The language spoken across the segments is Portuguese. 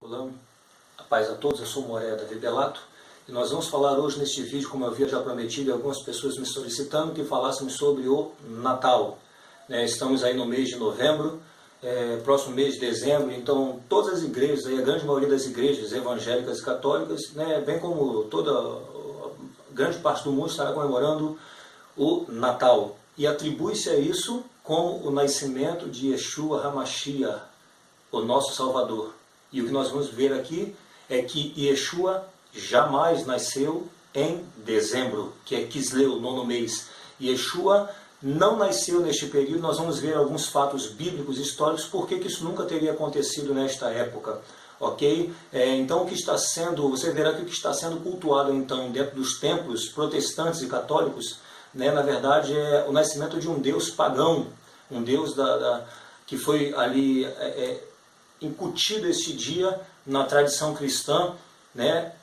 Olá, a paz a todos, eu sou Moré da Vibelato e nós vamos falar hoje neste vídeo, como eu havia já prometido, e algumas pessoas me solicitando que falássemos sobre o Natal. Estamos aí no mês de novembro, próximo mês de dezembro, então todas as igrejas, a grande maioria das igrejas evangélicas e católicas, bem como toda a grande parte do mundo, estará comemorando o Natal. E atribui-se a isso como o nascimento de Yeshua HaMashiach, o nosso Salvador. E o que nós vamos ver aqui é que Yeshua jamais nasceu em dezembro, que é Kisleu, nono mês. Yeshua não nasceu neste período. Nós vamos ver alguns fatos bíblicos, históricos, por que isso nunca teria acontecido nesta época. Ok? Então, o que está sendo, você verá que o que está sendo cultuado então dentro dos templos protestantes e católicos, na verdade é o nascimento de um Deus pagão, um Deus que foi ali incutido esse dia na tradição cristã,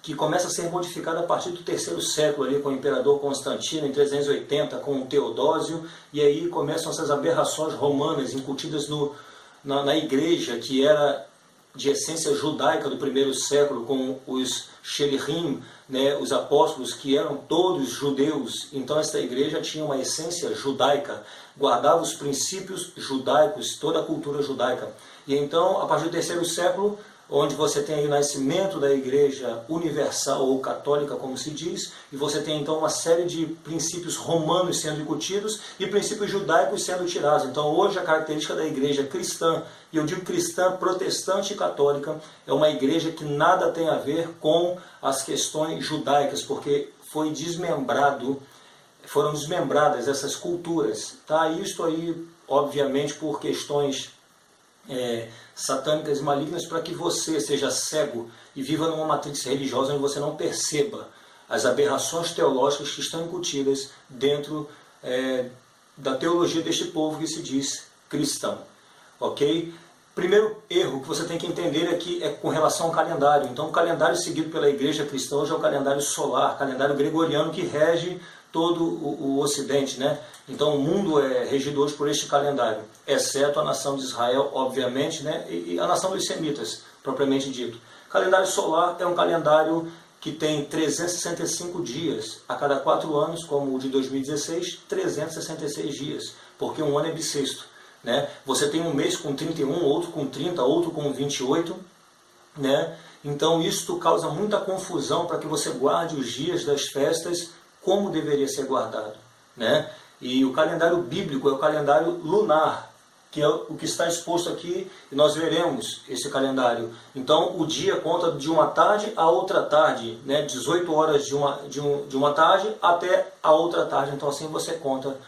que começa a ser modificada a partir do terceiro século, ali, com o imperador Constantino, em 380, com o Teodósio, e aí começam essas aberrações romanas incutidas na igreja, que era de essência judaica do primeiro século, com os Shelichim, os apóstolos, que eram todos judeus. Então esta igreja tinha uma essência judaica, guardava os princípios judaicos, toda a cultura judaica. E então, a partir do terceiro século, onde você tem aí o nascimento da igreja universal ou católica, como se diz, e você tem então uma série de princípios romanos sendo incutidos e princípios judaicos sendo tirados. Então hoje a característica da igreja cristã, e eu digo cristã, protestante e católica, é uma igreja que nada tem a ver com as questões judaicas, porque foram desmembradas essas culturas. Isto aí, obviamente, por questões satânicas e malignas, para que você seja cego e viva numa matriz religiosa onde você não perceba as aberrações teológicas que estão incutidas dentro da teologia deste povo que se diz cristão. Ok? Primeiro erro que você tem que entender aqui é com relação ao calendário. Então, o calendário seguido pela igreja cristã hoje é o calendário solar, calendário gregoriano, que rege todo o Ocidente, Então o mundo é regido hoje por este calendário, exceto a nação de Israel, obviamente, e a nação dos semitas, propriamente dito. O calendário solar é um calendário que tem 365 dias. A cada 4 anos, como o de 2016, 366 dias, porque um ano é bissexto. Você tem um mês com 31, outro com 30, outro com 28, Então isto causa muita confusão para que você guarde os dias das festas como deveria ser guardado, E o calendário bíblico é o calendário lunar, que é o que está exposto aqui, e nós veremos esse calendário. Então o dia conta de uma tarde a outra tarde, 18 horas de uma tarde até a outra tarde, então assim você conta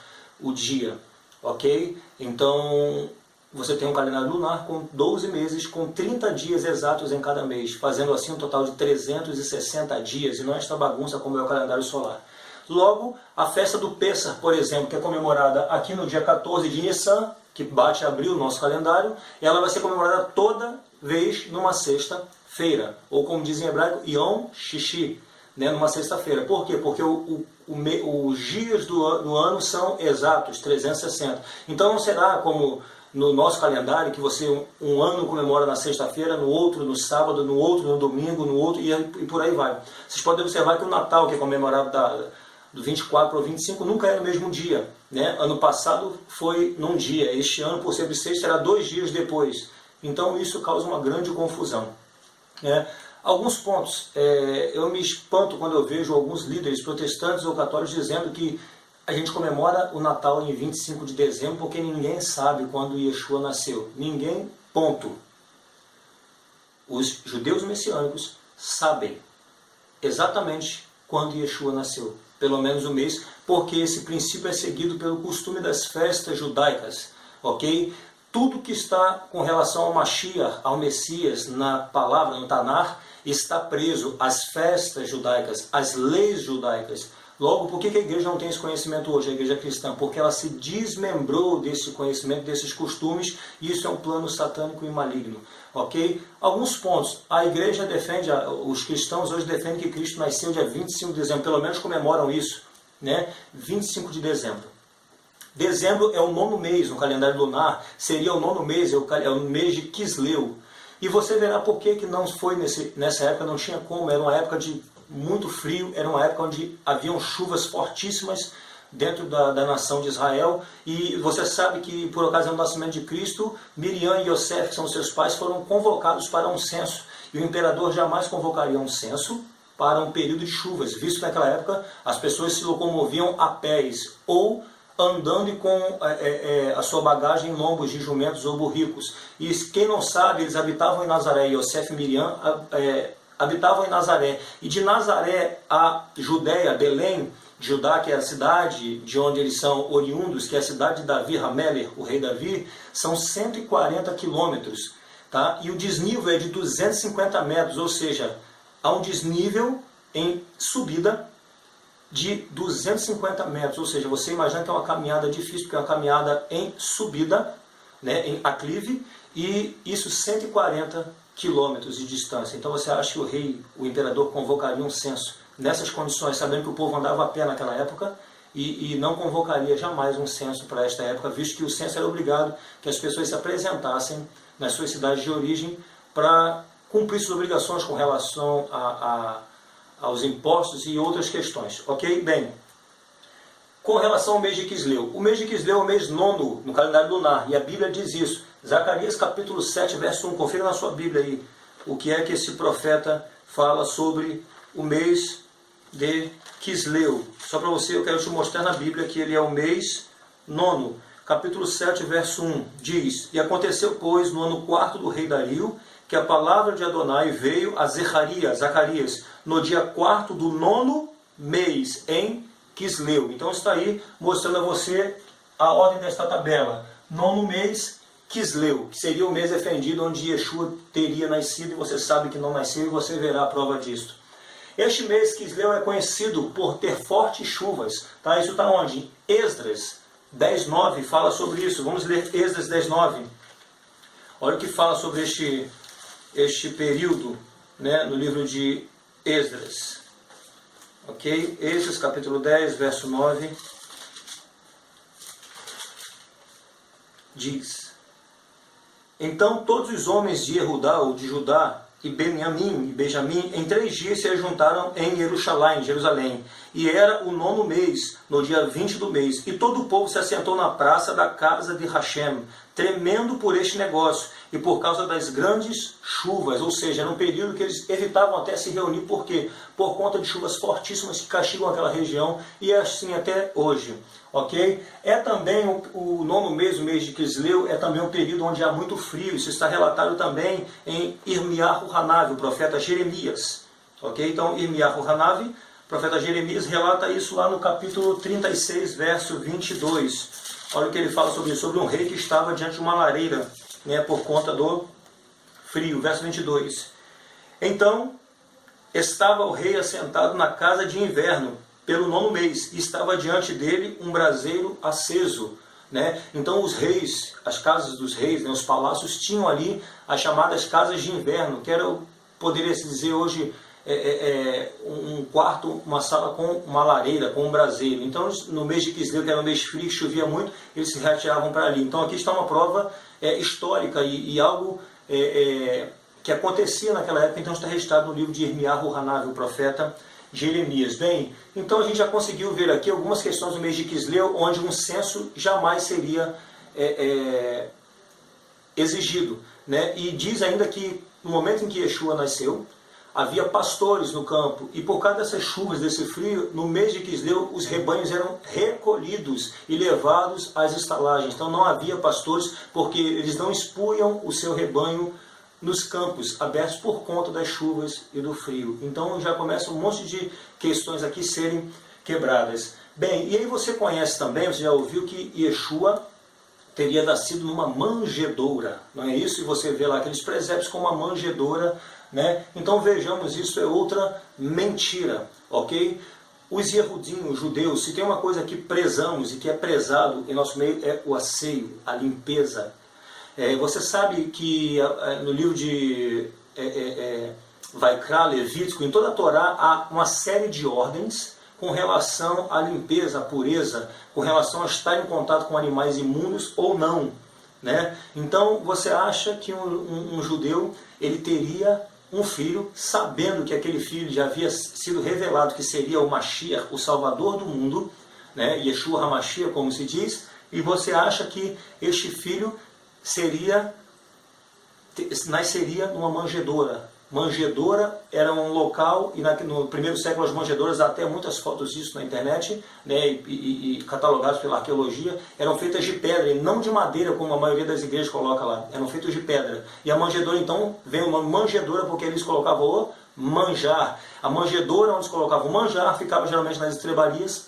o dia, ok? Então você tem um calendário lunar com 12 meses, com 30 dias exatos em cada mês, fazendo assim um total de 360 dias, e não esta bagunça como é o calendário solar. Logo, a festa do Pêssar, por exemplo, que é comemorada aqui no dia 14 de Nissan, que bate abril o nosso calendário, ela vai ser comemorada toda vez numa sexta-feira, ou como dizem em hebraico, Yom Shishi, numa sexta-feira. Por quê? Porque os dias do ano são exatos, 360. Então não será como no nosso calendário, que você um ano comemora na sexta-feira, no outro no sábado, no outro no domingo, no outro, e por aí vai. Vocês podem observar que o Natal, que é comemorado do 24 ao 25, nunca é no mesmo dia. Ano passado foi num dia, este ano, por ser bissexto, será 2 dias depois. Então isso causa uma grande confusão. Alguns pontos, eu me espanto quando eu vejo alguns líderes protestantes ou católicos dizendo que a gente comemora o Natal em 25 de dezembro porque ninguém sabe quando Yeshua nasceu. Ninguém, ponto. Os judeus messiânicos sabem exatamente quando Yeshua nasceu, pelo menos um mês, porque esse princípio é seguido pelo costume das festas judaicas, ok? Tudo que está com relação ao Mashiach, ao Messias, na palavra, no Tanar, está preso às festas judaicas, às leis judaicas. Logo, por que a igreja não tem esse conhecimento hoje, a igreja cristã? Porque ela se desmembrou desse conhecimento, desses costumes, e isso é um plano satânico e maligno. Ok? Alguns pontos. A igreja defende, os cristãos hoje defendem que Cristo nasceu dia 25 de dezembro, pelo menos comemoram isso, 25 de dezembro. Dezembro é o 9º mês no calendário lunar, seria o 9º mês, é o mês de Kisleu. E você verá por que não foi nessa época, não tinha como, era uma época de muito frio, era uma época onde haviam chuvas fortíssimas dentro da nação de Israel, e você sabe que por ocasião do nascimento de Cristo, Miriam e Yosef, que são seus pais, foram convocados para um censo, e o imperador jamais convocaria um censo para um período de chuvas, visto que naquela época as pessoas se locomoviam a pés, ou andando e com a sua bagagem em lombos de jumentos ou burricos. E quem não sabe, eles habitavam em Nazaré, Yosef e Miriam habitavam em Nazaré, e de Nazaré a Judéia, Belém, Judá, que é a cidade de onde eles são oriundos, que é a cidade de Davi, Hameler, o rei Davi, são 140 quilômetros, tá? E o desnível é de 250 metros, ou seja, há um desnível em subida de 250 metros, ou seja, você imagina que é uma caminhada difícil, porque é uma caminhada em subida, né, em aclive, e isso 140 quilômetros de distância. Então você acha que o rei, o imperador, convocaria um censo nessas condições, sabendo que o povo andava a pé naquela época, e não convocaria jamais um censo para esta época, visto que o censo era obrigado que as pessoas se apresentassem nas suas cidades de origem para cumprir suas obrigações com relação aos impostos e outras questões. Ok? Bem, com relação ao mês de Quisleu. O mês de Quisleu é o mês 9º no calendário lunar, e a Bíblia diz isso. Zacarias capítulo 7, verso 1. Confira na sua Bíblia aí o que é que esse profeta fala sobre o mês de Quisleu. Só para você, eu quero te mostrar na Bíblia que ele é o mês 9º. Capítulo 7, verso 1, diz: E aconteceu, pois, no ano 4º do rei Dario, que a palavra de Adonai veio a Zacarias, no dia 4º do 9º mês, em Quisleu. Então está aí mostrando a você a ordem desta tabela. 9º mês, Quisleu, que seria o mês defendido onde Yeshua teria nascido, e você sabe que não nasceu, e você verá a prova disto. Este mês, Quisleu, é conhecido por ter fortes chuvas. Tá? Isso está onde? Esdras 10:9 fala sobre isso. Vamos ler Esdras 10:9. Olha o que fala sobre este período, né, no livro de Esdras. Ok? Esdras capítulo 10, verso 9. Diz: Então todos os homens de Jehudá, ou de Judá, e Benjamim, em 3 dias se ajuntaram em Jerusalém. E era o 9º mês, no dia 20 do mês. E todo o povo se assentou na praça da casa de Hashem, tremendo por este negócio, e por causa das grandes chuvas. Ou seja, era um período que eles evitavam até se reunir. Por quê? Por conta de chuvas fortíssimas que castigam aquela região, e é assim até hoje. Ok? É também o 9º mês, o mês de Quisleu, é também um período onde há muito frio. Isso está relatado também em Irmiyahu Hanavi, o profeta Jeremias. Ok? Então, Irmiyahu Hanavi, o profeta Jeremias, relata isso lá no capítulo 36, verso 22. Olha o que ele fala sobre isso, sobre um rei que estava diante de uma lareira, né, por conta do frio. Verso 22. Então, estava o rei assentado na casa de inverno, pelo 9º mês, e estava diante dele um braseiro aceso. Né? Então os reis, as casas dos reis, né, os palácios, tinham ali as chamadas casas de inverno, que era, poderia-se dizer hoje, um quarto, uma sala com uma lareira, com um braseiro. Então no mês de Quisleu, que era um mês frio, chovia muito, eles se retiravam para ali. Então aqui está uma prova histórica e algo que acontecia naquela época. Então está registrado no livro de Irmiyahu Hanavi, o profeta Jeremias. Bem, então a gente já conseguiu ver aqui algumas questões do mês de Quisleu, onde um censo jamais seria exigido. Né? E diz ainda que no momento em que Yeshua nasceu, havia pastores no campo, e por causa dessas chuvas, desse frio, no mês de Quisleu, os rebanhos eram recolhidos e levados às estalagens. Então não havia pastores, porque eles não expunham o seu rebanho nos campos abertos por conta das chuvas e do frio. Então já começa um monte de questões aqui serem quebradas. Bem, e aí você conhece também, você já ouviu que Yeshua teria nascido numa manjedoura, não é isso? E você vê lá aqueles presépios com uma manjedoura, né? Então vejamos, isso é outra mentira, ok? Os Yehudim, os judeus, se tem uma coisa que prezamos e que é prezado em nosso meio, é o asseio, a limpeza. Você sabe que no livro de Vaikra, Levítico, em toda a Torá, há uma série de ordens com relação à limpeza, à pureza, com relação a estar em contato com animais imundos ou não. né? Então você acha que um judeu ele teria um filho, sabendo que aquele filho já havia sido revelado que seria o Mashiach, o Salvador do mundo, né? Yeshua HaMashiach, como se diz, e você acha que este filho nasceria numa manjedoura. Manjedoura era um local, e no primeiro século as manjedouras, há até muitas fotos disso na internet, né, e catalogadas pela arqueologia, eram feitas de pedra e não de madeira, como a maioria das igrejas coloca lá, eram feitas de pedra. E a manjedoura então vem o nome manjedoura porque eles colocavam o manjar. A manjedoura onde se colocava o manjar ficava geralmente nas estrebarias,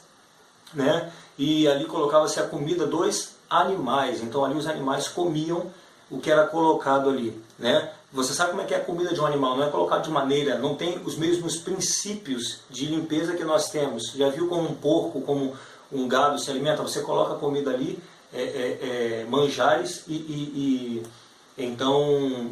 né, e ali colocava-se a comida dos animais. Então ali os animais comiam o que era colocado ali, né? Você sabe como é que é a comida de um animal, não é colocado de maneira, não tem os mesmos princípios de limpeza que nós temos. Já viu como um porco, como um gado se alimenta? Você coloca a comida ali, manjares, então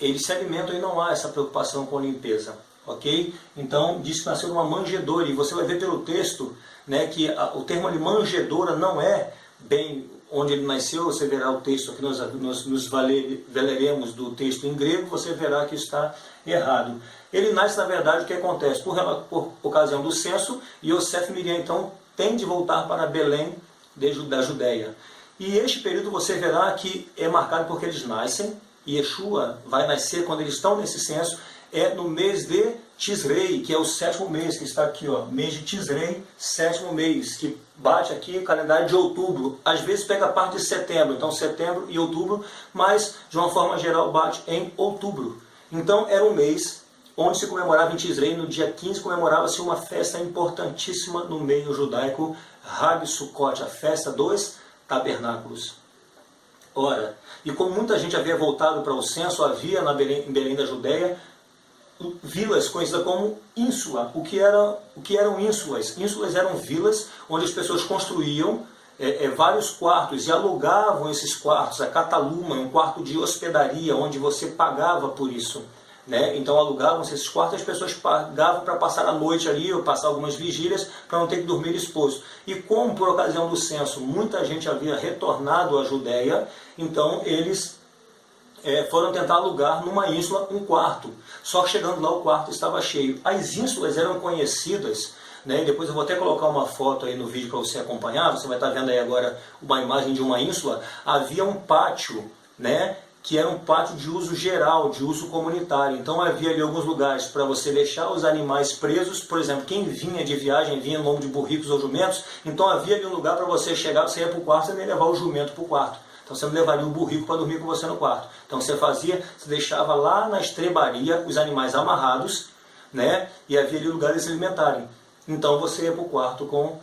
eles se alimentam e não há essa preocupação com limpeza, ok? Então diz que nasceu uma manjedoura, e você vai ver pelo texto, né, que o termo ali manjedoura não é bem onde ele nasceu. Você verá o texto aqui, nós nos valeremos do texto em grego, você verá que está errado. Ele nasce, na verdade, o que acontece? Por ocasião do censo, Yosef e Miriam, então, tem de voltar para Belém da Judéia. E este período você verá que é marcado porque eles nascem, e Yeshua vai nascer quando eles estão nesse censo, é no mês de Tisrei, que é o 7º mês, que está aqui, ó, mês de Tisrei, 7º mês, que bate aqui o calendário de outubro. Às vezes pega a parte de setembro, então setembro e outubro, mas de uma forma geral bate em outubro. Então era um mês onde se comemorava em Tisrei, no dia 15 comemorava-se uma festa importantíssima no meio judaico, Hag Sukkot, a festa dos tabernáculos. Ora, e como muita gente havia voltado para o censo, havia em Belém da Judéia vilas conhecidas como ínsula. O que eram ínsulas? Ínsulas eram vilas onde as pessoas construíam vários quartos e alugavam esses quartos, a cataluma, um quarto de hospedaria, onde você pagava por isso, né? Então alugavam-se esses quartos e as pessoas pagavam para passar a noite ali, ou passar algumas vigílias, para não ter que dormir exposto. E como por ocasião do censo muita gente havia retornado à Judéia, então eles foram tentar alugar numa ínsula um quarto. Só que chegando lá o quarto estava cheio. As ínsulas eram conhecidas, né? Depois eu vou até colocar uma foto aí no vídeo para você acompanhar. Você vai estar vendo aí agora uma imagem de uma ínsula. Havia um pátio, né, que era um pátio de uso geral, de uso comunitário. Então havia ali alguns lugares para você deixar os animais presos. Por exemplo, quem vinha de viagem, vinha no lombo de burricos ou jumentos, então havia ali um lugar para você chegar, você ia para o quarto, você ia levar o jumento para o quarto. Então você não levaria o burrico para dormir com você no quarto. Então você deixava lá na estrebaria os animais amarrados, né? E havia ali lugar de se alimentarem. Então você ia para o quarto como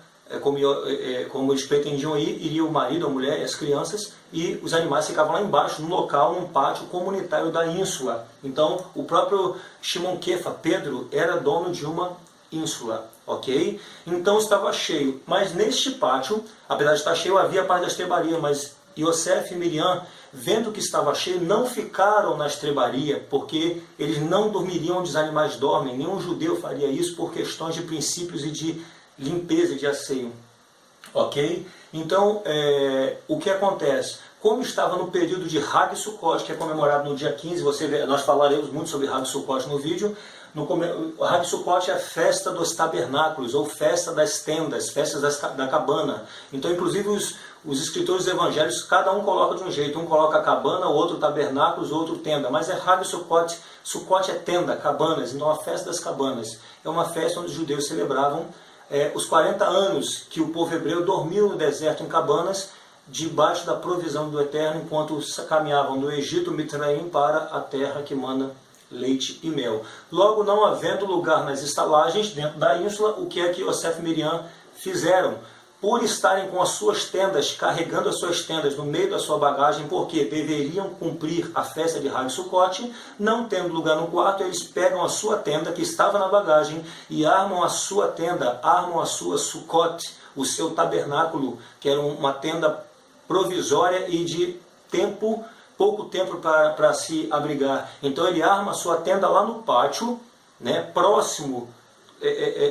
eles pretendiam ir, iria o marido, a mulher e as crianças, e os animais ficavam lá embaixo, num local, num pátio comunitário da ínsula. Então o próprio Shimon Kefa, Pedro, era dono de uma ínsula, ok? Então estava cheio. Mas neste pátio, apesar de estar cheio, havia a parte da estrebaria, mas Yosef e Miriam, vendo que estava cheio, não ficaram na estrebaria, porque eles não dormiriam onde os animais dormem. Nenhum judeu faria isso por questões de princípios e de limpeza e de asseio. Ok? Então, o que acontece? Como estava no período de Hag Sukkot, que é comemorado no dia 15, nós falaremos muito sobre Hag Sukkot no vídeo. Hag Sukkot é a festa dos tabernáculos, ou festa das tendas, festa da cabana. Então, inclusive, os escritores evangélicos, cada um coloca de um jeito. Um coloca cabana, o outro tabernáculos, o outro tenda. Mas é Hag Sukkot. Sukkot é tenda, cabanas. Então, a festa das cabanas é uma festa onde os judeus celebravam os 40 anos que o povo hebreu dormiu no deserto em cabanas, debaixo da provisão do Eterno, enquanto caminhavam do Egito, Mitraim, para a terra que manda leite e mel. Logo, não havendo lugar nas estalagens dentro da ínsula, o que é que Yosef e Miriam fizeram? Por estarem com as suas tendas, carregando as suas tendas no meio da sua bagagem, porque deveriam cumprir a festa de Hag Sukkot, não tendo lugar no quarto, eles pegam a sua tenda que estava na bagagem e armam a sua tenda, armam a sua Sukkot, o seu tabernáculo, que era uma tenda provisória e de pouco tempo para se abrigar. Então ele arma a sua tenda lá no pátio, né, próximo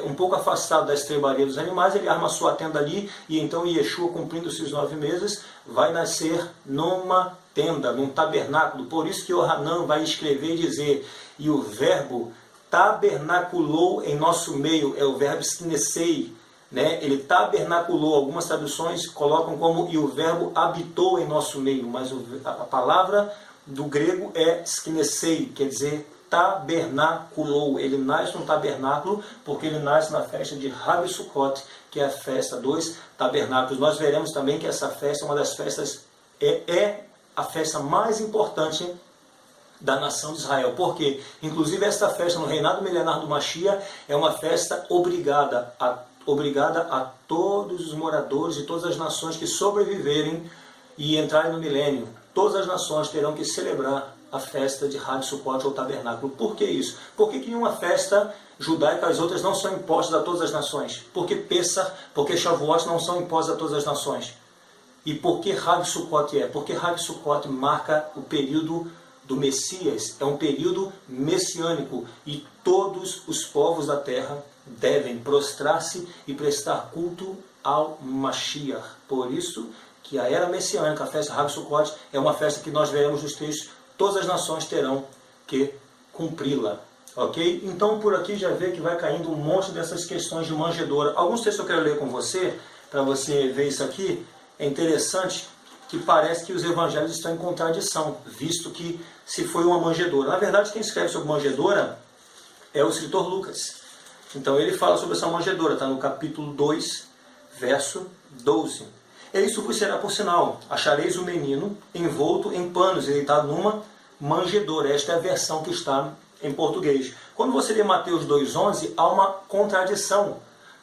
um pouco afastado da estrebaria dos animais, ele arma sua tenda ali, e então Yeshua, cumprindo seus 9 meses, vai nascer numa tenda, num tabernáculo. Por isso que Yohanan vai escrever e dizer, e o verbo tabernaculou em nosso meio, é o verbo skinesei, né? Ele tabernaculou, algumas traduções colocam como, e o verbo habitou em nosso meio, mas a palavra do grego é skinesei, quer dizer tabernaculou. Ele nasce num tabernáculo porque ele nasce na festa de Hag Sukkot, que é a festa dos tabernáculos. Nós veremos também que essa festa é uma das festas, é a festa mais importante da nação de Israel. Porque, inclusive, esta festa no reinado milenar do Mashiach é uma festa obrigada a todos os moradores de todas as nações que sobreviverem e entrarem no milênio. Todas as nações terão que celebrar a festa de Hag Sukkot ou tabernáculo. Por que isso? Por que nenhuma festa judaica, as outras não são impostas a todas as nações? Porque Pessah, porque Shavuot não são impostas a todas as nações. E por que Hag Sukkot é? Porque Hag Sukkot marca o período do Messias, é um período messiânico, e todos os povos da terra devem prostrar-se e prestar culto ao Mashiach. Por isso que a era messiânica, a festa Hag Sukkot, é uma festa que nós veremos nos textos, todas as nações terão que cumpri-la. Ok? Então por aqui já vê que vai caindo um monte dessas questões de manjedoura. Alguns textos eu quero ler com você, para você ver isso aqui. É interessante que parece que os evangelhos estão em contradição, visto que se foi uma manjedoura. Na verdade, quem escreve sobre manjedoura é o escritor Lucas. Então ele fala sobre essa manjedoura, está no capítulo 2, verso 12. Isso vos será por sinal, achareis o menino envolto em panos e deitado numa manjedoura. Esta é a versão que está em português. Quando você lê Mateus 2,11, há uma contradição.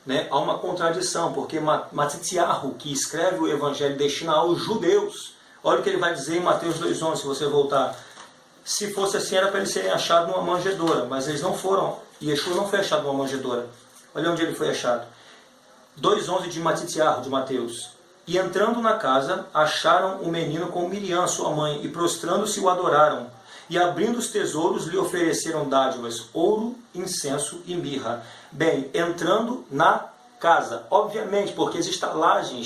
Né? Há uma contradição, porque Matityahu, que escreve o evangelho, destina aos judeus. Olha o que ele vai dizer em Mateus 2,11, se você voltar. Se fosse assim, era para eles serem achados numa manjedoura, mas eles não foram. Yeshua não foi achado numa manjedoura. Olha onde ele foi achado. 2,11 de Matityahu, de Mateus. E entrando na casa, acharam o menino com Miriam, sua mãe, e prostrando-se o adoraram. E abrindo os tesouros, lhe ofereceram dádivas, ouro, incenso e mirra. Bem, entrando na casa, obviamente, porque a estalagem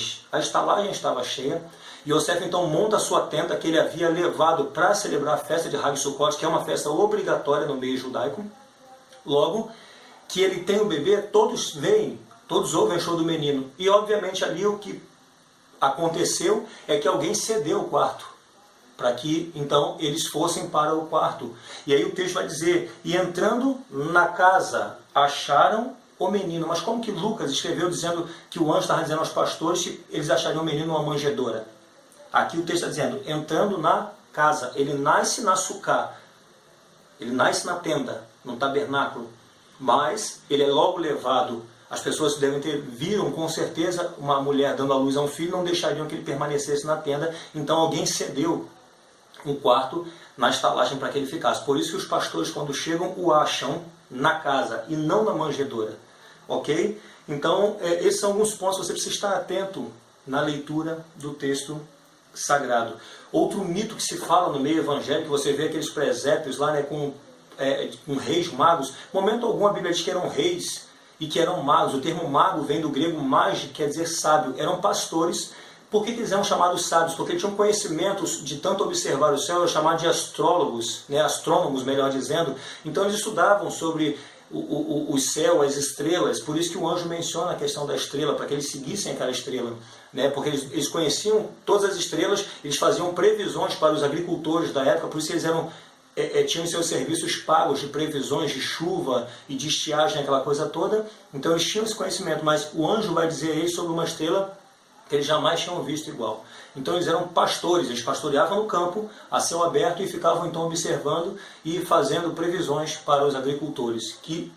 estava cheia, e Yosef então monta a sua tenda que ele havia levado para celebrar a festa de Hag Sukkot, que é uma festa obrigatória no meio judaico. Logo que ele tem o bebê, todos veem, todos ouvem o show do menino. E obviamente ali o que aconteceu é que alguém cedeu o quarto, para que então eles fossem para o quarto. E aí o texto vai dizer, e entrando na casa, acharam o menino. Mas como que Lucas escreveu dizendo que o anjo estava dizendo aos pastores que eles achariam o menino numa manjedoura? Aqui o texto está dizendo, entrando na casa. Ele nasce na sucá, ele nasce na tenda, no tabernáculo, mas ele é logo levado. As pessoas viram com certeza uma mulher dando à luz a um filho, não deixariam que ele permanecesse na tenda, então alguém cedeu um quarto na estalagem para que ele ficasse. Por isso que os pastores, quando chegam, o acham na casa e não na manjedoura. Ok? Então, esses são alguns pontos que você precisa estar atento na leitura do texto sagrado. Outro mito que se fala no meio evangélico, você vê aqueles presépios lá, né, com reis magos. Momento algum a Bíblia diz que eram reis e que eram magos. O termo mago vem do grego magi, quer dizer sábio. Eram pastores. Por que eles eram chamados sábios? Porque eles tinham conhecimentos de tanto observar o céu, eram chamados de astrólogos, né? Astrônomos, melhor dizendo. Então eles estudavam sobre o céu, as estrelas. Por isso que o anjo menciona a questão da estrela, para que eles seguissem aquela estrela. Né? Porque eles conheciam todas as estrelas, eles faziam previsões para os agricultores da época, por isso que eles tinham seus serviços pagos de previsões de chuva e de estiagem, aquela coisa toda. Então eles tinham esse conhecimento, mas o anjo vai dizer a eles sobre uma estrela que eles jamais tinham visto igual. Então eles eram pastores, eles pastoreavam no campo, a céu aberto, e ficavam então observando e fazendo previsões para os agricultores, que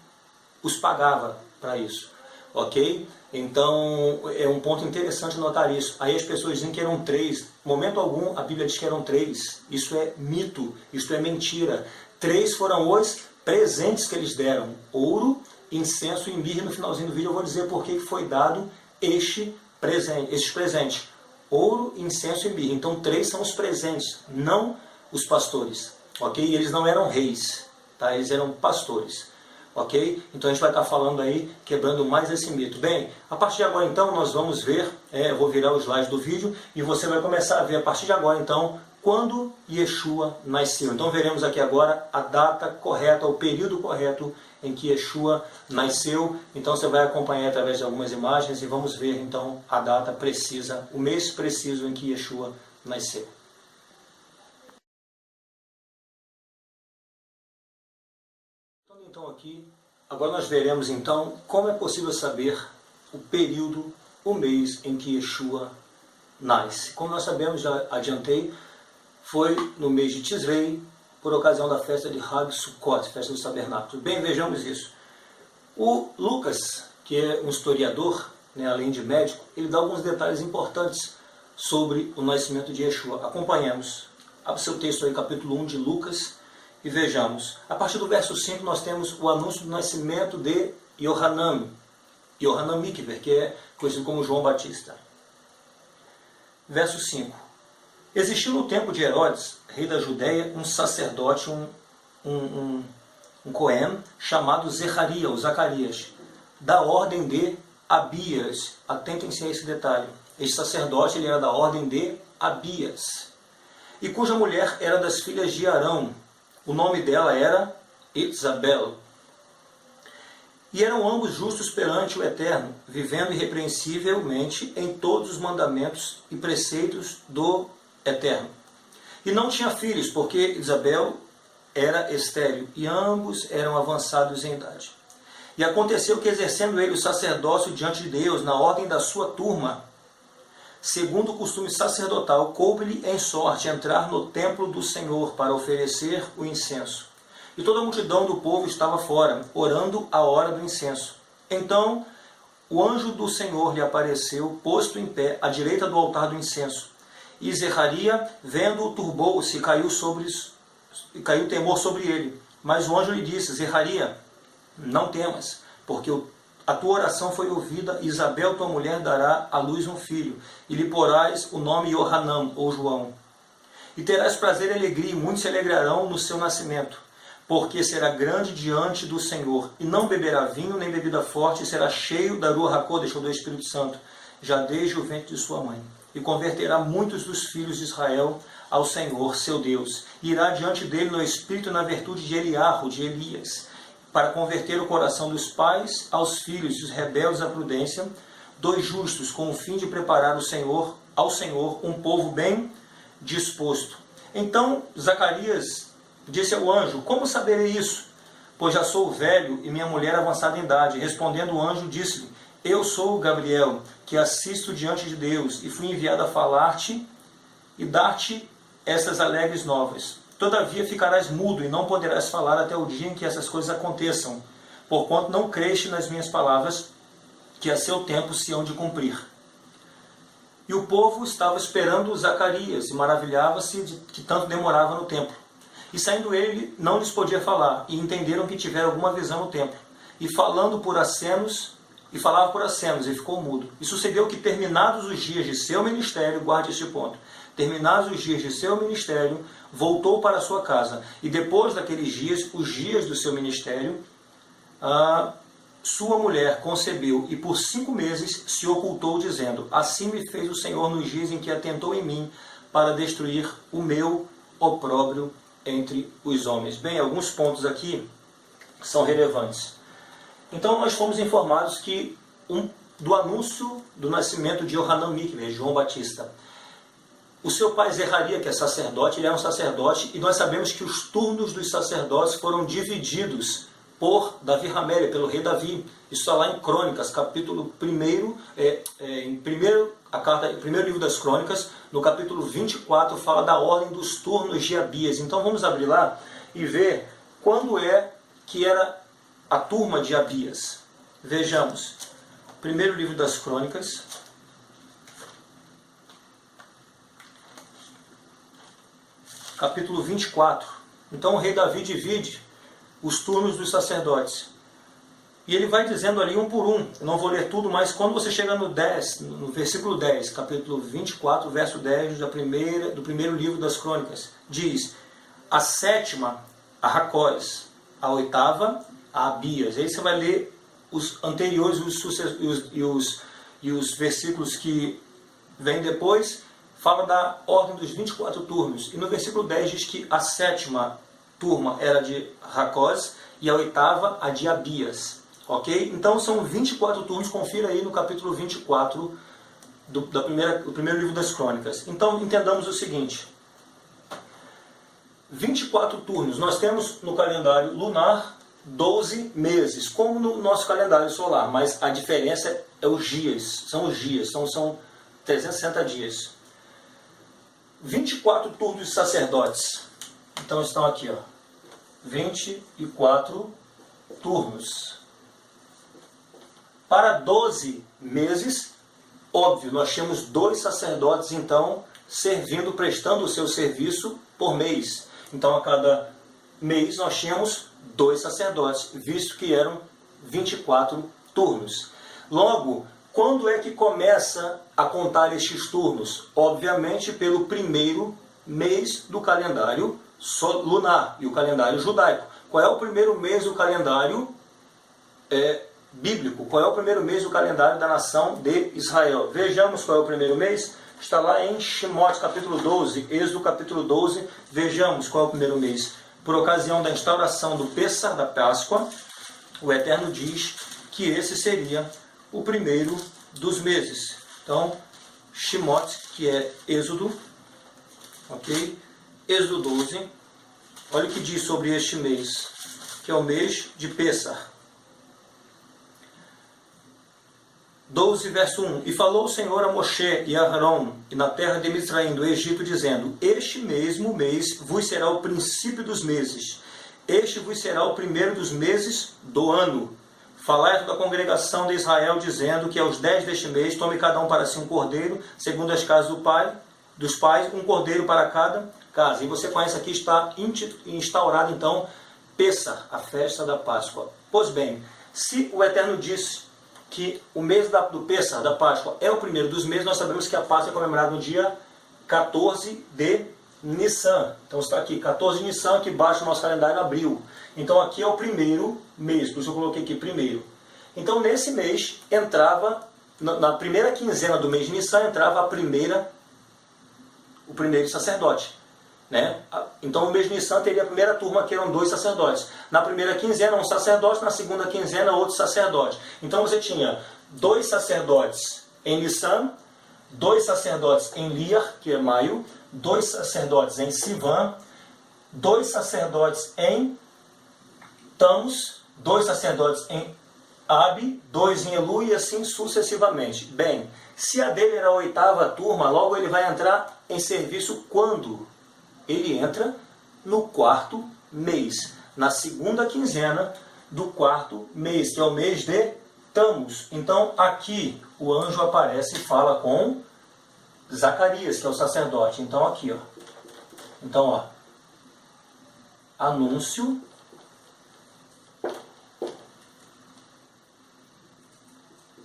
os pagava para isso. Ok? Então é um ponto interessante notar isso. Aí as pessoas dizem que eram 3. Momento algum a Bíblia diz que eram 3. Isso é mito, isso é mentira. 3 foram os presentes que eles deram. Ouro, incenso e mirra. No finalzinho do vídeo eu vou dizer por que foi dado esses presentes. Ouro, incenso e mirra. Então 3 são os presentes, não os pastores. Ok? E eles não eram reis, tá? Eles eram pastores. ok? Então a gente vai estar falando aí, quebrando mais esse mito. Bem, a partir de agora então nós vamos ver, eu vou virar os slides do vídeo e você vai começar a ver a partir de agora então, quando Yeshua nasceu. Então veremos aqui agora a data correta, o período correto em que Yeshua nasceu. Então você vai acompanhar através de algumas imagens e vamos ver então a data precisa, o mês preciso em que Yeshua nasceu. Então aqui, agora nós veremos então como é possível saber o período, o mês em que Yeshua nasce. Como nós sabemos, já adiantei, foi no mês de Tisrei, por ocasião da festa de Hag Sukkot, festa dos tabernáculos. Bem, vejamos isso. O Lucas, que é um historiador, além de médico, ele dá alguns detalhes importantes sobre o nascimento de Yeshua. Acompanhemos. Abra seu texto aí, capítulo 1 de Lucas, e vejamos. A partir do verso 5 nós temos o anúncio do nascimento de Yohanan Mikver, que é conhecido como João Batista. Verso 5. Existiu no tempo de Herodes, rei da Judéia, um sacerdote, um Cohen, chamado Zecharia, ou Zacarias, da ordem de Abias. Atentem-se a esse detalhe. Este sacerdote ele era da ordem de Abias, e cuja mulher era das filhas de Arão. O nome dela era Isabel. E eram ambos justos perante o Eterno, vivendo irrepreensivelmente em todos os mandamentos e preceitos do Eterno. E não tinha filhos, porque Isabel era estéril, e ambos eram avançados em idade. E aconteceu que, exercendo ele o sacerdócio diante de Deus, na ordem da sua turma, segundo o costume sacerdotal, coube-lhe em sorte entrar no templo do Senhor para oferecer o incenso. E toda a multidão do povo estava fora, orando a hora do incenso. Então o anjo do Senhor lhe apareceu, posto em pé, à direita do altar do incenso. E Zecharia, vendo-o, turbou-se e caiu temor sobre ele. Mas o anjo lhe disse: Zecharia, não temas, porque a tua oração foi ouvida, e Isabel, tua mulher, dará à luz um filho, e lhe porás o nome Yohanan, ou João. E terás prazer e alegria, e muitos se alegrarão no seu nascimento, porque será grande diante do Senhor, e não beberá vinho nem bebida forte, e será cheio da Ruach HaKodesh, ou do Espírito Santo, já desde o ventre de sua mãe. E converterá muitos dos filhos de Israel ao Senhor, seu Deus. E irá diante dele no espírito e na virtude de Eliarro, de Elias, para converter o coração dos pais aos filhos, e os rebeldes à prudência, dois justos, com o fim de preparar ao Senhor um povo bem disposto. Então Zacarias disse ao anjo: como saberei isso? Pois já sou velho e minha mulher avançada em idade. Respondendo o anjo, disse-lhe: eu sou Gabriel, que assisto diante de Deus, e fui enviado a falar-te e dar-te estas alegres novas. Todavia ficarás mudo e não poderás falar até o dia em que essas coisas aconteçam, porquanto não creste nas minhas palavras, que a seu tempo se hão de cumprir. E o povo estava esperando Zacarias, e maravilhava-se de que tanto demorava no templo. E saindo ele, não lhes podia falar, e entenderam que tivera alguma visão no templo. E falava por acenos, e ficou mudo. E sucedeu que, terminados os dias de seu ministério, guarde este ponto, terminados os dias de seu ministério, voltou para a sua casa. E depois daqueles dias, os dias do seu ministério, sua mulher concebeu, e por 5 meses se ocultou, dizendo: assim me fez o Senhor nos dias em que atentou em mim, para destruir o meu opróbrio entre os homens. Bem, alguns pontos aqui são relevantes. Então nós fomos informados que do anúncio do nascimento de Yohanan Mikver, João Batista. O seu pai Zecharia, que é sacerdote, ele era um sacerdote, e nós sabemos que os turnos dos sacerdotes foram divididos por Davi Hamelech, pelo rei Davi. Isso está lá em Crônicas, capítulo 1, em primeiro livro das Crônicas, no capítulo 24, fala da ordem dos turnos de Abias. Então vamos abrir lá e ver quando é que era a turma de Abias. Vejamos, primeiro livro das Crônicas, capítulo 24. Então o rei Davi divide os turnos dos sacerdotes. E ele vai dizendo ali um por um. Eu não vou ler tudo, mas quando você chega no versículo 10, capítulo 24, verso 10 do primeiro livro das Crônicas, diz: a sétima, a Racós, a oitava, a Abias. Aí você vai ler os anteriores e os versículos que vêm depois, fala da ordem dos 24 turnos. E no versículo 10 diz que a sétima turma era de Racós e a oitava a de Abias. Ok? Então são 24 turnos, confira aí no capítulo 24 do primeiro livro das Crônicas. Então entendamos o seguinte: 24 turnos. Nós temos no calendário lunar 12 meses, como no nosso calendário solar, mas a diferença é os dias, são 360 dias. 24 turnos de sacerdotes. Então estão aqui, ó, 24 turnos. Para 12 meses, óbvio, nós tínhamos 2 sacerdotes, então, servindo, prestando o seu serviço por mês. Então, a cada mês, nós tínhamos 2 sacerdotes, visto que eram 24 turnos. Logo, quando é que começa a contar estes turnos? Obviamente, pelo primeiro mês do calendário lunar e o calendário judaico. Qual é o primeiro mês do calendário bíblico? Qual é o primeiro mês do calendário da nação de Israel? Vejamos qual é o primeiro mês. Está lá em Shemot, capítulo 12, Êxodo, capítulo 12. Vejamos qual é o primeiro mês. Por ocasião da instauração do Pêssar, da Páscoa, o Eterno diz que esse seria o primeiro dos meses. Então, Shemot, que é Êxodo, ok? Êxodo 12, olha o que diz sobre este mês, que é o mês de Pêssar. 12, verso 1. E falou o Senhor a Moshe e a Arão, e na terra de Mizraim, do Egito, dizendo: este mesmo mês vos será o princípio dos meses. Este vos será o primeiro dos meses do ano. Falai a toda a congregação de Israel, dizendo que aos 10 deste mês tome cada um para si um cordeiro, segundo as casas dos pais, um cordeiro para cada casa. E você conhece aqui, está instaurado então Pêssar, a festa da Páscoa. Pois bem, se o Eterno disse que o mês do Pêssar, da Páscoa, é o primeiro dos meses, nós sabemos que a Páscoa é comemorada no dia 14 de Nissan. Então está aqui, 14 de Nissan, que baixa o nosso calendário abril. Então aqui é o primeiro mês, por isso eu coloquei aqui primeiro. Então nesse mês entrava, na primeira quinzena do mês de Nissan, entrava o primeiro sacerdote. Né? Então o mês de Nissan teria a primeira turma, que eram 2 sacerdotes. Na primeira quinzena um sacerdote, na segunda quinzena outro sacerdote. Então você tinha 2 sacerdotes em Nissan, 2 sacerdotes em Liar, que é maio, 2 sacerdotes em Sivan, 2 sacerdotes em Tammuz, 2 sacerdotes em Abi, 2 em Elu e assim sucessivamente. Bem, se a dele era a 8ª turma, logo ele vai entrar em serviço quando? Ele entra no 4º mês, na segunda quinzena do 4º mês, que é o mês de Tammuz. Então aqui o anjo aparece e fala com Zacarias, que é o sacerdote. Então aqui, ó. Então, ó. Anúncio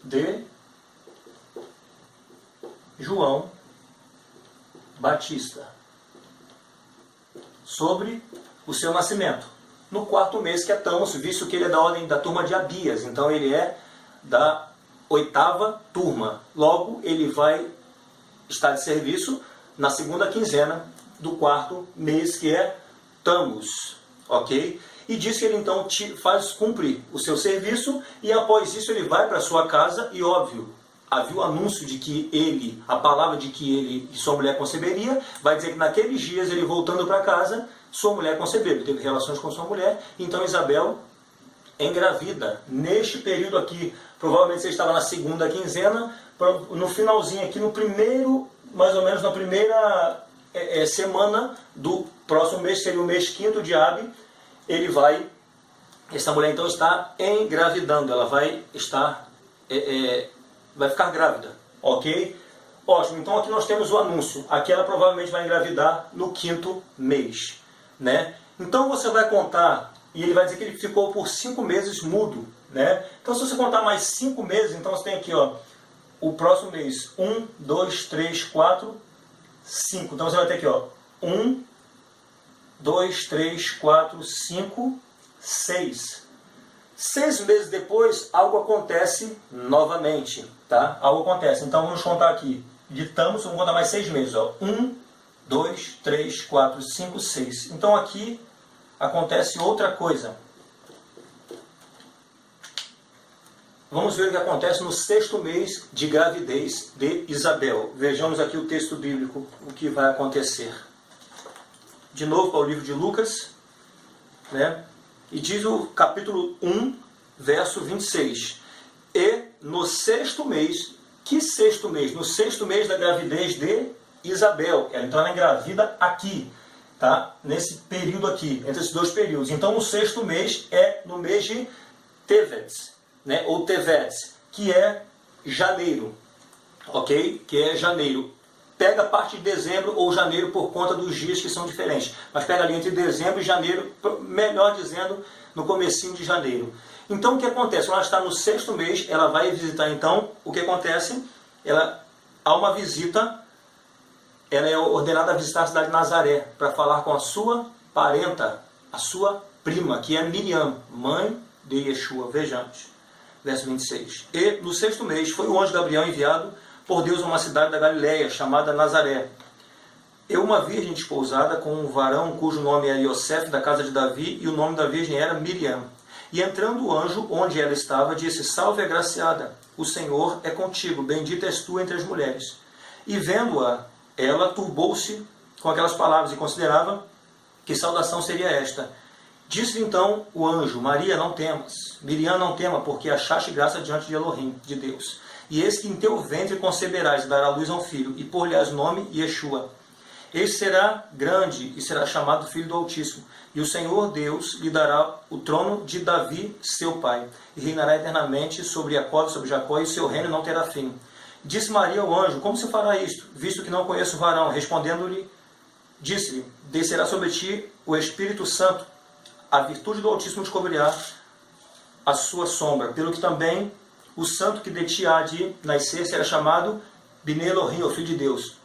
de João Batista sobre o seu nascimento. No 4º mês, que é Tammuz, visto que ele é da ordem da turma de Abias. Então ele é da 8ª turma. Logo, ele vai estar de serviço na segunda quinzena do 4º mês, que é Tammuz. Ok? E diz que ele então cumpre o seu serviço, e após isso ele vai para sua casa, e óbvio, havia o anúncio de que a palavra de que ele e sua mulher conceberia, vai dizer que naqueles dias ele voltando para casa, sua mulher concebeu, ele teve relações com sua mulher, então Isabel engravida. Neste período aqui, provavelmente você estava na segunda quinzena, no finalzinho aqui, no primeiro, mais ou menos na primeira semana do próximo mês, seria o mês 5º de Abi, essa mulher então está engravidando, ela vai ficar grávida, ok? Ótimo, então aqui nós temos o anúncio, aqui ela provavelmente vai engravidar no 5º mês, né? Então você vai contar, e ele vai dizer que ele ficou por 5 meses mudo, né? Então se você contar mais 5 meses, então você tem aqui, ó, o próximo mês, 1, 2, 3, 4, 5, então você vai ter aqui, ó, 1, 2, 3, 4, 5, 6. 6 meses depois, algo acontece novamente, tá? Algo acontece. Então vamos contar aqui. Ditamos, vamos contar mais 6 meses. Ó. 1, 2, 3, 4, 5, 6. Então aqui acontece outra coisa. Vamos ver o que acontece no 6º mês de gravidez de Isabel. Vejamos aqui o texto bíblico, o que vai acontecer. De novo para o livro de Lucas, né? E diz o capítulo 1, verso 26. E no 6º mês, que 6º mês? No 6º mês da gravidez de Isabel. Ela então ela engravida aqui, tá? Nesse período aqui, entre esses dois períodos. Então o 6º mês é no mês de Tevet, né? Ou Tevet, que é janeiro, ok? Que é janeiro. Pega a parte de dezembro ou janeiro por conta dos dias que são diferentes. Mas pega ali entre dezembro e janeiro, melhor dizendo, no comecinho de janeiro. Então o que acontece? Quando ela está no 6º mês, ela vai visitar então, o que acontece? Há uma visita, ela é ordenada a visitar a cidade de Nazaré, para falar com a sua parenta, a sua prima, que é Miriam, mãe de Yeshua. Vejamos, verso 26. E no 6º mês foi o anjo Gabriel enviado por Deus a uma cidade da Galileia, chamada Nazaré. E uma virgem desposada com um varão cujo nome era Yosef, da casa de Davi, e o nome da virgem era Miriam. E entrando o anjo, onde ela estava, disse: Salve, agraciada, o Senhor é contigo, bendita és tu entre as mulheres. E vendo-a, ela turbou-se com aquelas palavras e considerava que saudação seria esta. Disse-lhe então o anjo: Maria, não temas, Miriam, não tema, porque achaste graça diante de Elohim, de Deus. E eis que em teu ventre conceberás e dará à luz a um filho, e pôr-lhe-ás nome Yeshua. Este será grande e será chamado Filho do Altíssimo. E o Senhor Deus lhe dará o trono de Davi, seu pai, e reinará eternamente sobre Jacó, e seu reino não terá fim. Disse Maria ao anjo: Como se fará isto, visto que não conheço o varão? Respondendo-lhe, disse-lhe: Descerá sobre ti o Espírito Santo, a virtude do Altíssimo descobrirá a sua sombra, pelo que também o santo que de ti há de nascer será chamado Bnei Elohim, o Filho de Deus.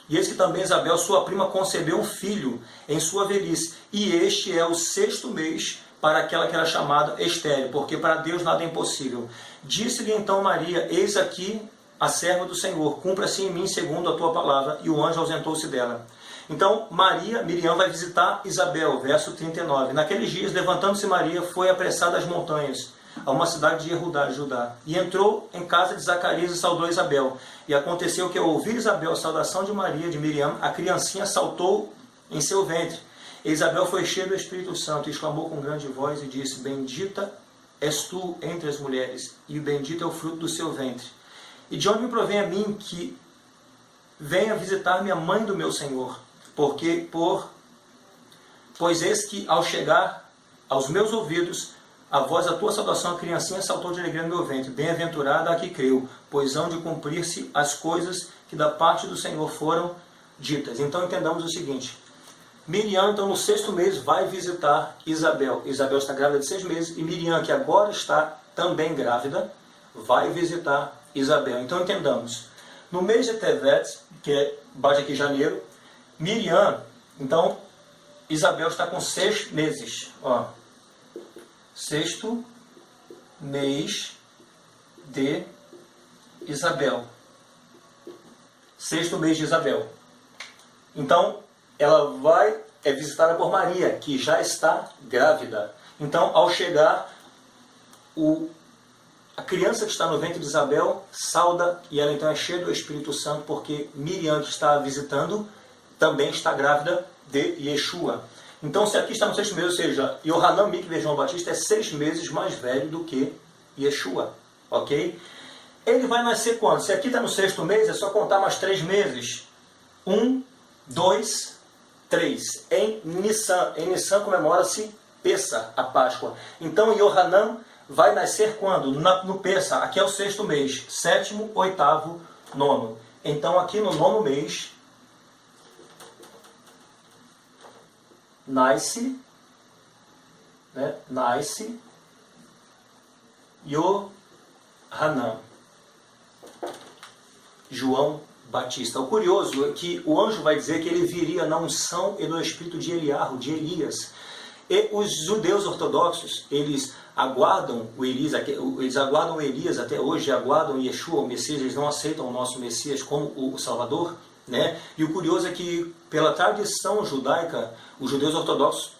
E eis que também Isabel, sua prima, concebeu um filho em sua velhice. E este é o 6º mês para aquela que era chamada estéril, porque para Deus nada é impossível. Disse-lhe então Maria: Eis aqui a serva do Senhor, cumpra-se em mim segundo a tua palavra. E o anjo ausentou-se dela. Então Miriam vai visitar Isabel, verso 39. Naqueles dias, levantando-se Maria, foi apressada às montanhas, a uma cidade de Judá, e entrou em casa de Zacarias e saudou Isabel. E aconteceu que, ao ouvir Isabel a saudação de Maria, de Miriam, a criancinha saltou em seu ventre. E Isabel foi cheia do Espírito Santo, e exclamou com grande voz e disse: Bendita és tu entre as mulheres, e bendito é o fruto do seu ventre. E de onde me provém a mim que venha visitar-me a mãe do meu Senhor? Pois eis que, ao chegar aos meus ouvidos a voz da tua saudação, a criancinha saltou de alegria no meu ventre. Bem-aventurada a que creu, pois hão de cumprir-se as coisas que da parte do Senhor foram ditas. Então entendamos o seguinte: Miriam, então, no 6º mês, vai visitar Isabel. Isabel está grávida de 6 meses, e Miriam, que agora está também grávida, vai visitar Isabel. Então entendamos, no mês de Tevet, que é, bate aqui janeiro, Miriam, então, Isabel está com 6 meses. Ó. 6º mês de Isabel. 6º mês de Isabel. Então, ela é visitada por Maria, que já está grávida. Então, ao chegar, a criança que está no ventre de Isabel sauda, e ela então é cheia do Espírito Santo, porque Miriam, que está visitando, também está grávida de Yeshua. Então, se aqui está no 6º mês, ou seja, Yohanan Mikve João Batista é 6 meses mais velho do que Yeshua, ok? Ele vai nascer quando? Se aqui está no 6º mês, é só contar mais 3 meses. 1, 2, 3. Em Nissan comemora-se Pessa, a Páscoa. Então, Yohanan vai nascer quando? No Pessa. Aqui é o 6º mês. 7º, 8º, 9º. Então, aqui no 9º mês, nasce Yohanan, João Batista. O curioso é que o anjo vai dizer que ele viria na unção e no espírito de Eliarro, de Elias. E os judeus ortodoxos, eles aguardam o Elias até hoje, aguardam Yeshua, o Messias, eles não aceitam o nosso Messias como o Salvador, né? E o curioso é que, pela tradição judaica, os judeus ortodoxos,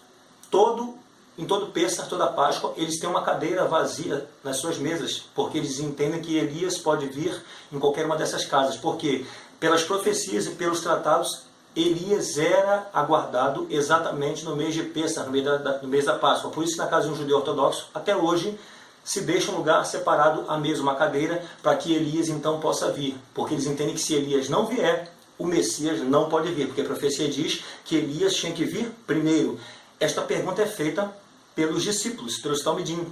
em todo Pêssar, toda Páscoa, eles têm uma cadeira vazia nas suas mesas, porque eles entendem que Elias pode vir em qualquer uma dessas casas, porque pelas profecias e pelos tratados, Elias era aguardado exatamente no mês de Pêssar, no mês da Páscoa. Por isso, na casa de um judeu ortodoxo, até hoje, se deixa um lugar separado à mesa, uma cadeira, para que Elias então possa vir. Porque eles entendem que se Elias não vier, o Messias não pode vir, porque a profecia diz que Elias tinha que vir primeiro. Esta pergunta é feita pelos discípulos, pelos Talmidim,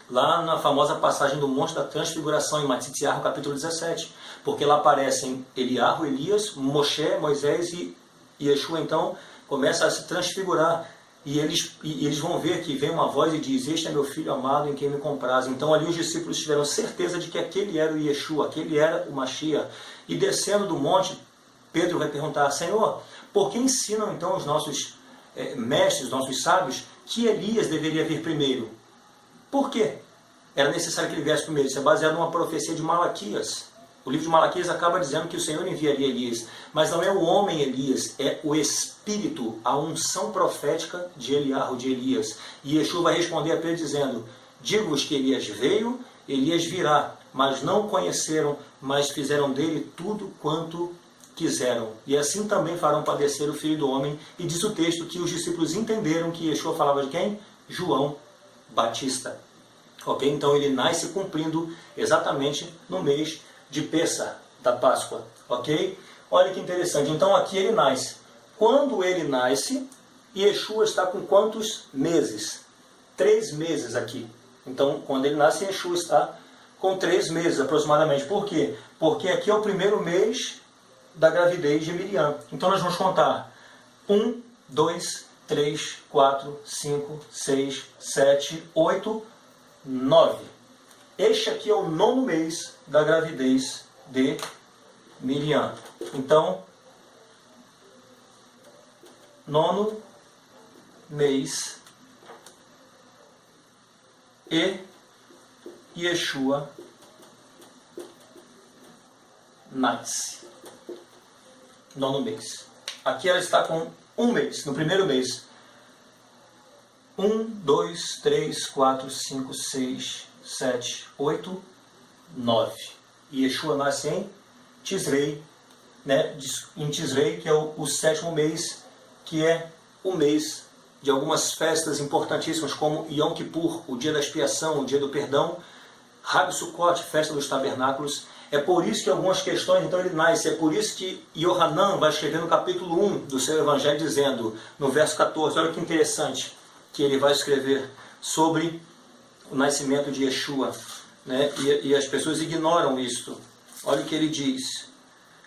lá na famosa passagem do Monte da Transfiguração, em Matzitziah, capítulo 17, porque lá aparecem Eliarro, Elias, Moshe, Moisés e Yeshua, então, começa a se transfigurar, e eles vão ver que vem uma voz e diz: este é meu filho amado em quem me compraz. Então ali os discípulos tiveram certeza de que aquele era o Yeshua, aquele era o Mashiach, e descendo do monte, Pedro vai perguntar: Senhor, por que ensinam então os nossos mestres, os nossos sábios, que Elias deveria vir primeiro? Por quê? Era necessário que ele viesse primeiro. Isso é baseado numa profecia de Malaquias. O livro de Malaquias acaba dizendo que o Senhor enviaria Elias. Mas não é o homem Elias, é o espírito, a unção profética de Eliarro, de Elias. E Yeshua vai responder a Pedro dizendo: digo-vos que Elias veio, Elias virá, mas não conheceram, mas fizeram dele tudo quanto quiseram. E assim também farão padecer o Filho do Homem. E diz o texto que os discípulos entenderam que Yeshua falava de quem? João Batista. Ok? Então ele nasce cumprindo exatamente no mês de Pêssar, da Páscoa. Ok? Olha que interessante. Então aqui ele nasce. Quando ele nasce, Yeshua está com quantos meses? 3 meses aqui. Então quando ele nasce, Yeshua está com 3 meses aproximadamente. Por quê? Porque aqui é o primeiro mês da gravidez de Miriam. Então nós vamos contar 1, 2, 3, 4, 5, 6, 7, 8, 9. Este aqui é o 9º mês da gravidez de Miriam. Então, 9º mês e Yeshua nasce. 9º mês. Aqui ela está com 1 mês, no primeiro mês. 1, 2, 3, 4, 5, 6, 7, 8, 9. E Yeshua nasce em Tisrei, né? Em Tisrei, que é o 7º mês, que é o mês de algumas festas importantíssimas, como Yom Kippur, o dia da expiação, o dia do perdão, Hag Sukkot, festa dos tabernáculos. É por isso que algumas questões, então ele nasce, é por isso que Yohanan vai escrever no capítulo 1 do seu evangelho, dizendo, no verso 14, olha que interessante, que ele vai escrever sobre o nascimento de Yeshua, né? E as pessoas ignoram isto. Olha o que ele diz.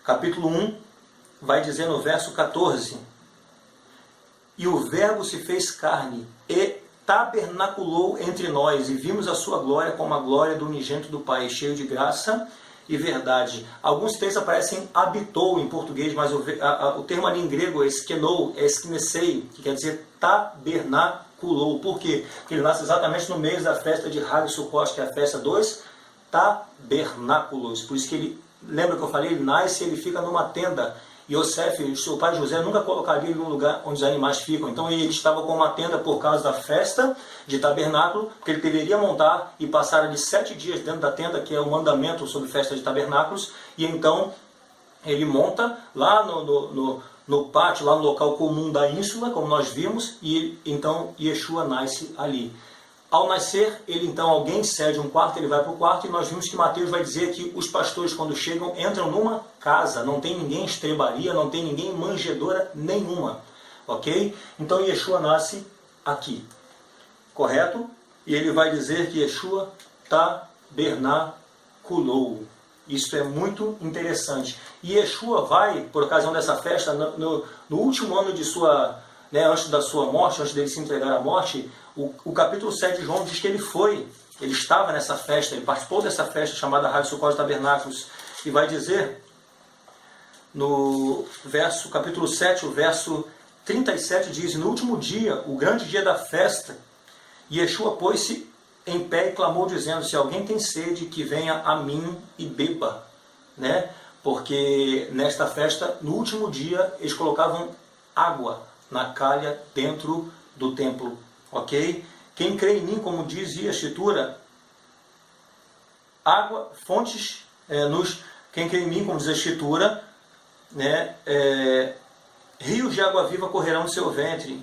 Capítulo 1 vai dizer no verso 14: e o verbo se fez carne e tabernaculou entre nós, e vimos a sua glória como a glória do unigênito do Pai, cheio de graça e verdade. Alguns textos aparecem habitou em português, mas o termo ali em grego é eskenou, é esquinesei, que quer dizer tabernaculou. Por quê? Porque ele nasce exatamente no mês da festa de Hag Sukkot, que é a festa dos tabernáculos. Por isso que ele, lembra que eu falei, ele nasce e ele fica numa tenda. Yosef, seu pai José, nunca colocaria ele num lugar onde os animais ficam. Então ele estava com uma tenda por causa da festa de tabernáculo, porque ele deveria montar e passar ali 7 dias dentro da tenda, que é o mandamento sobre festa de tabernáculos. E então ele monta lá no pátio, lá no local comum da ínsula, como nós vimos, e então Yeshua nasce ali. Ao nascer, ele então, alguém cede um quarto, ele vai para o quarto, e nós vimos que Mateus vai dizer que os pastores, quando chegam, entram numa casa, não tem ninguém em estrebaria, não tem ninguém em manjedoura nenhuma, ok? Então Yeshua nasce aqui, correto? E ele vai dizer que Yeshua tabernaculou. Isso é muito interessante. E Yeshua vai, por ocasião dessa festa, no último ano de sua, antes da sua morte, antes dele se entregar à morte, o capítulo 7 de João diz que ele estava nessa festa, ele participou dessa festa chamada Hag Sukkot Tabernáculos, e vai dizer no capítulo 7, o verso 37 diz: no último dia, o grande dia da festa, Yeshua pôs-se em pé e clamou dizendo: se alguém tem sede, que venha a mim e beba, né? Porque nesta festa, no último dia, eles colocavam água na calha dentro do templo, ok? Quem crê em mim, como dizia a Escritura, água, fontes, quem crê em mim, como diz a Escritura, né, rios de água viva correrão do seu ventre.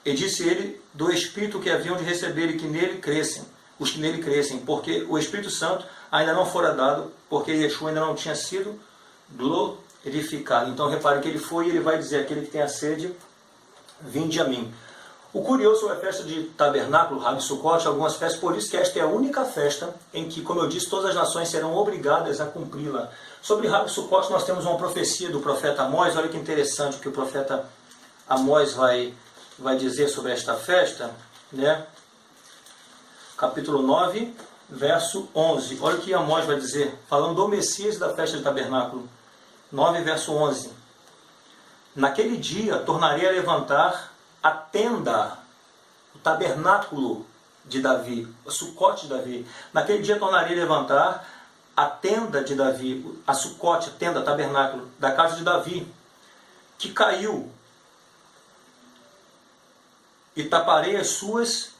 E disse ele do Espírito que haviam de receber e que nele crescem, os que nele crescem, porque o Espírito Santo ainda não fora dado, porque Yeshua ainda não tinha sido glorificado. Então repare que ele foi e ele vai dizer: aquele que tem a sede, vinde a mim. O curioso sobre a festa de tabernáculo, Hag Sukkot, algumas festas, por isso que esta é a única festa em que, como eu disse, todas as nações serão obrigadas a cumpri-la. Sobre Hag Sukkot nós temos uma profecia do profeta Amós. Olha que interessante o que o profeta Amós vai dizer sobre esta festa, né? Capítulo 9, verso 11. Olha o que Amós vai dizer, falando do Messias e da festa de tabernáculo. 9, verso 11. Naquele dia tornarei a levantar a tenda, o tabernáculo de Davi, o Sucote de Davi. Naquele dia tornarei a levantar a tenda de Davi, a Sucote, a tenda, tabernáculo da casa de Davi, que caiu, e taparei as suas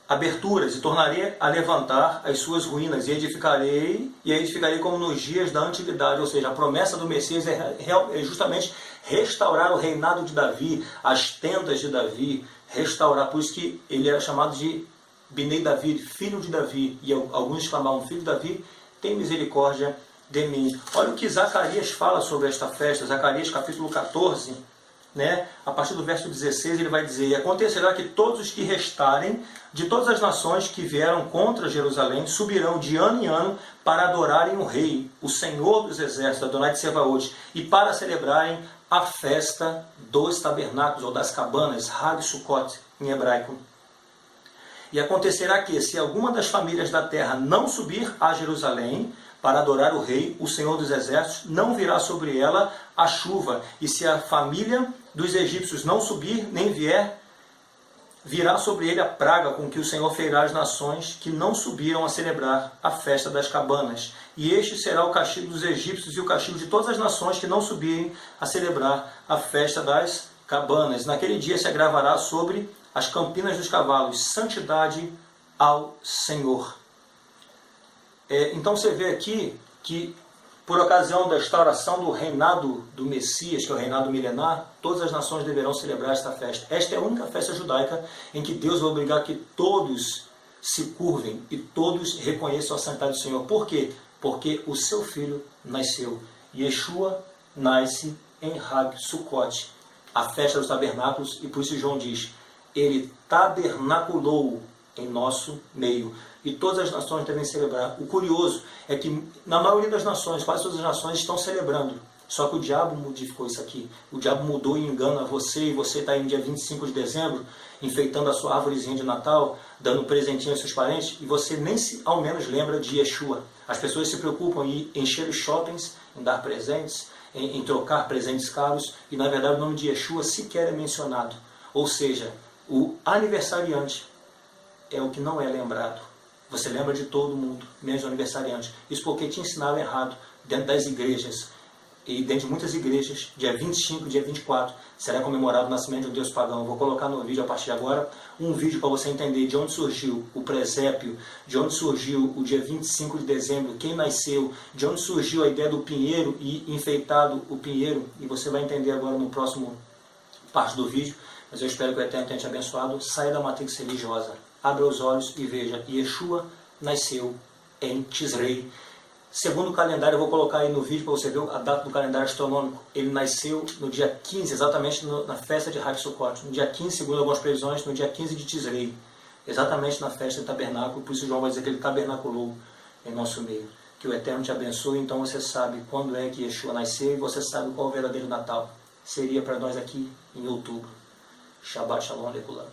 aberturas, e tornarei a levantar as suas ruínas, e edificarei como nos dias da antiguidade. Ou seja, a promessa do Messias é justamente restaurar o reinado de Davi, as tendas de Davi, restaurar. Por isso que ele era chamado de Binei Davi, filho de Davi, e alguns chamavam filho de Davi, tem misericórdia de mim. Olha o que Zacarias fala sobre esta festa, Zacarias capítulo 14, né? A partir do verso 16 ele vai dizer: e acontecerá que todos os que restarem de todas as nações que vieram contra Jerusalém subirão de ano em ano para adorarem o Rei, o Senhor dos Exércitos, Adonai de Sebaot, e para celebrarem a festa dos tabernáculos, ou das cabanas, Hag Sukkot em hebraico. E acontecerá que, se alguma das famílias da terra não subir a Jerusalém para adorar o Rei, o Senhor dos Exércitos, não virá sobre ela a chuva. E se a família dos egípcios não subir, nem vier, virá sobre ele a praga com que o Senhor ferirá as nações que não subiram a celebrar a festa das cabanas. E este será o castigo dos egípcios e o castigo de todas as nações que não subirem a celebrar a festa das cabanas. Naquele dia se agravará sobre as campinas dos cavalos, santidade ao Senhor. Então você vê aqui que, por ocasião da restauração do reinado do Messias, que é o reinado milenar, todas as nações deverão celebrar esta festa. Esta é a única festa judaica em que Deus vai obrigar que todos se curvem e todos reconheçam a santidade do Senhor. Por quê? Porque o seu filho nasceu. Yeshua nasce em Hag Sukkot, a festa dos tabernáculos, e por isso João diz: ele tabernaculou em nosso meio. E todas as nações devem celebrar. O curioso é que na maioria das nações, quase todas as nações estão celebrando. Só que o diabo modificou isso aqui. O diabo mudou e engana você, e você está aí no dia 25 de dezembro, enfeitando a sua árvorezinha de Natal, dando presentinho aos seus parentes, e você nem ao menos lembra de Yeshua. As pessoas se preocupam em encher os shoppings, em dar presentes, em trocar presentes caros, e na verdade o nome de Yeshua sequer é mencionado. Ou seja, o aniversariante é o que não é lembrado. Você lembra de todo mundo, menos do aniversariante. Isso porque te ensinaram errado dentro das igrejas. E dentro de muitas igrejas, dia 25 e dia 24, será comemorado o nascimento de um Deus pagão. Eu vou colocar no vídeo a partir de agora um vídeo para você entender de onde surgiu o presépio, de onde surgiu o dia 25 de dezembro, quem nasceu, de onde surgiu a ideia do pinheiro e enfeitado o pinheiro. E você vai entender agora no próximo parte do vídeo. Mas eu espero que o Eterno tenha te abençoado. Saia da matrix religiosa. Abra os olhos e veja, Yeshua nasceu em Tisrei. Segundo o calendário, eu vou colocar aí no vídeo para você ver a data do calendário astronômico. Ele nasceu no dia 15, exatamente na festa de Hag Sukkot. No dia 15, segundo algumas previsões, no dia 15 de Tisrei. Exatamente na festa do tabernáculo. Por isso João vai dizer que ele tabernaculou em nosso meio. Que o Eterno te abençoe. Então você sabe quando é que Yeshua nasceu e você sabe qual é o verdadeiro Natal. Seria para nós aqui em outubro. Shabbat Shalom Lekulam.